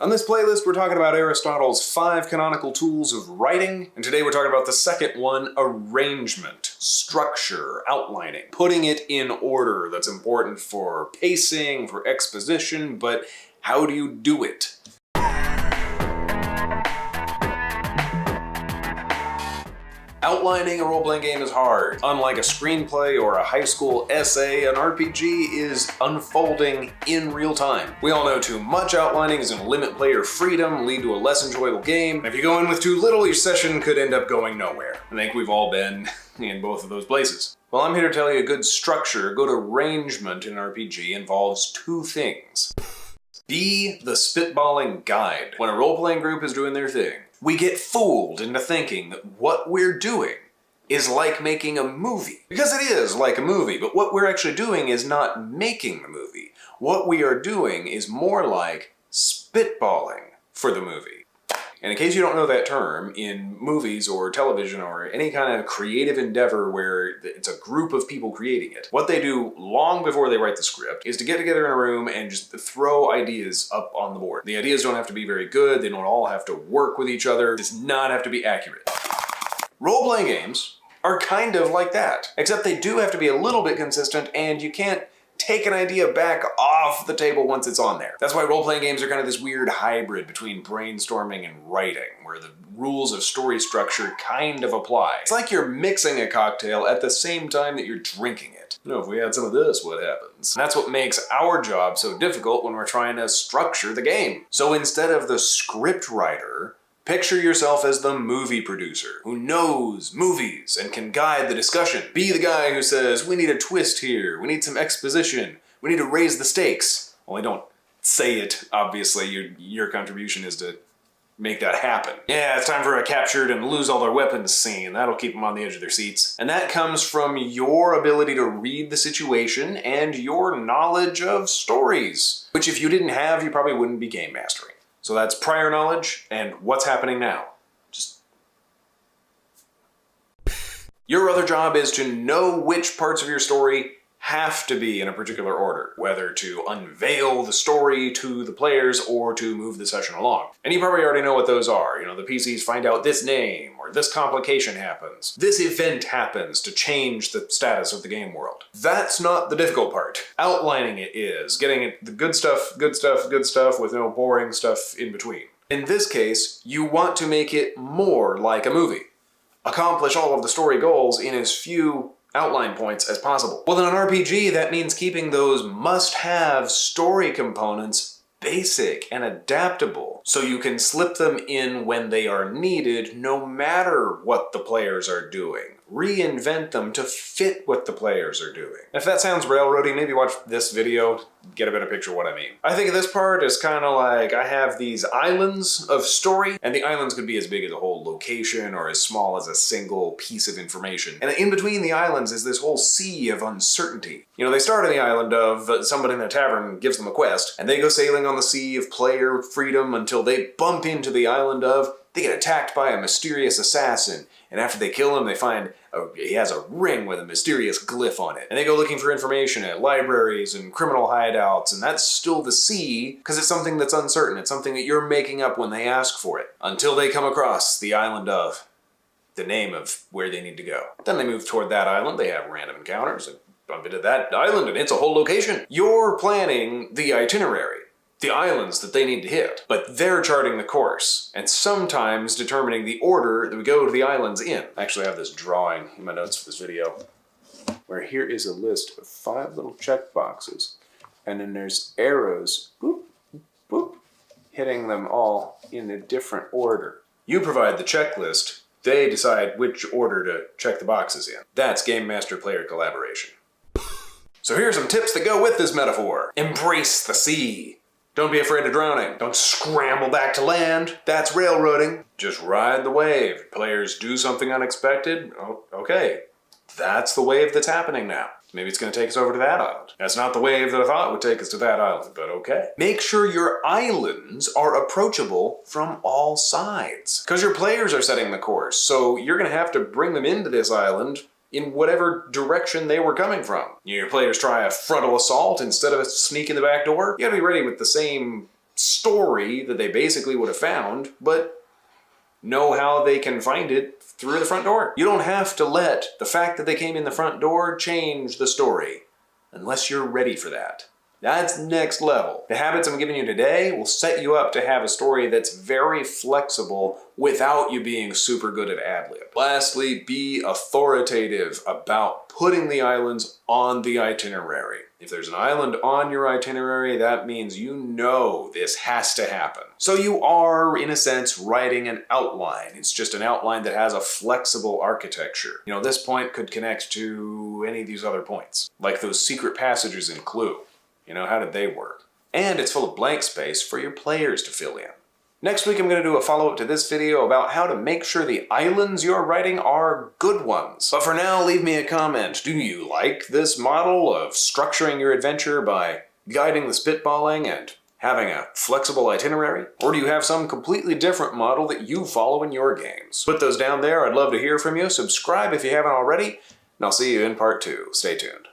On this playlist, we're talking about Aristotle's 5 canonical tools of writing, and today we're talking about the second one, arrangement, structure, outlining, putting it in order. That's important for pacing, for exposition, but how do you do it? Outlining a role-playing game is hard. Unlike a screenplay or a high school essay, an RPG is unfolding in real time. We all know too much outlining is gonna limit player freedom, lead to a less enjoyable game. And if you go in with too little, your session could end up going nowhere. I think we've all been in both of those places. Well, I'm here to tell you a good structure, a good arrangement in an RPG involves 2 things. Be the spitballing guide. When a role-playing group is doing their thing, we get fooled into thinking that what we're doing is like making a movie. Because it is like a movie, but what we're actually doing is not making the movie. What we are doing is more like spitballing for the movie. And in case you don't know that term, in movies or television or any kind of creative endeavor where it's a group of people creating it, what they do long before they write the script is to get together in a room and just throw ideas up on the board. The ideas don't have to be very good, they don't all have to work with each other, it does not have to be accurate. Role-playing games are kind of like that, except they do have to be a little bit consistent and you can't take an idea back off the table once it's on there. That's why role-playing games are kind of this weird hybrid between brainstorming and writing, where the rules of story structure kind of apply. It's like you're mixing a cocktail at the same time that you're drinking it. You know, if we had some of this, what happens? And that's what makes our job so difficult when we're trying to structure the game. So instead of the script writer, picture yourself as the movie producer who knows movies and can guide the discussion. Be the guy who says, we need a twist here, we need some exposition, we need to raise the stakes. Only don't say it, obviously. Your contribution is to make that happen. Yeah, it's time for a captured and lose all their weapons scene. That'll keep them on the edge of their seats. And that comes from your ability to read the situation and your knowledge of stories, which if you didn't have, you probably wouldn't be game mastering. So that's prior knowledge and what's happening now. Your other job is to know which parts of your story have to be in a particular order, whether to unveil the story to the players or to move the session along. And you probably already know what those are. You know, the PCs find out this name, or this complication happens, this event happens to change the status of the game world. That's not the difficult part. Outlining it is, getting it the good stuff with no boring stuff in between. In this case, you want to make it more like a movie. Accomplish all of the story goals in as few outline points as possible. Well, in an RPG, that means keeping those must-have story components basic and adaptable, so you can slip them in when they are needed, no matter what the players are doing. Reinvent them to fit what the players are doing. If that sounds railroady, maybe watch this video, get a better picture of what I mean. I think of this part as kind of like I have these islands of story, and the islands could be as big as a whole location or as small as a single piece of information. And in between the islands is this whole sea of uncertainty. You know, they start on the island of somebody in a tavern gives them a quest, and they go sailing on the sea of player freedom until they bump into the island of they get attacked by a mysterious assassin, and after they kill him, they find he has a ring with a mysterious glyph on it. And they go looking for information at libraries and criminal hideouts, and that's still the sea, because it's something that's uncertain. It's something that you're making up when they ask for it, until they come across the island of the name of where they need to go. Then they move toward that island, they have random encounters, and bump into that island, and it's a whole location. You're planning the itinerary, the islands that they need to hit, but they're charting the course and sometimes determining the order that we go to the islands in. I actually have this drawing in my notes for this video where here is a list of 5 little check boxes, and then there's arrows, boop, boop, hitting them all in a different order. You provide the checklist, they decide which order to check the boxes in. That's Game Master player collaboration. So here are some tips that go with this metaphor. Embrace the sea. Don't be afraid of drowning. Don't scramble back to land. That's railroading. Just ride the wave. Players do something unexpected. Oh, okay. That's the wave that's happening now. Maybe it's going to take us over to that island. That's not the wave that I thought would take us to that island, but okay. Make sure your islands are approachable from all sides, because your players are setting the course, so you're going to have to bring them into this island in whatever direction they were coming from. Your players try a frontal assault instead of a sneak in the back door. You gotta be ready with the same story that they basically would have found, but know how they can find it through the front door. You don't have to let the fact that they came in the front door change the story, unless you're ready for that. That's next level. The habits I'm giving you today will set you up to have a story that's very flexible without you being super good at ad-lib. Lastly, be authoritative about putting the islands on the itinerary. If there's an island on your itinerary, that means you know this has to happen. So you are, in a sense, writing an outline. It's just an outline that has a flexible architecture. You know, this point could connect to any of these other points, like those secret passages in Clue. You know, how did they work? And it's full of blank space for your players to fill in. Next week I'm going to do a follow-up to this video about how to make sure the islands you're writing are good ones. But for now, leave me a comment. Do you like this model of structuring your adventure by guiding the spitballing and having a flexible itinerary? Or do you have some completely different model that you follow in your games? Put those down there. I'd love to hear from you. Subscribe if you haven't already, and I'll see you in part 2. Stay tuned.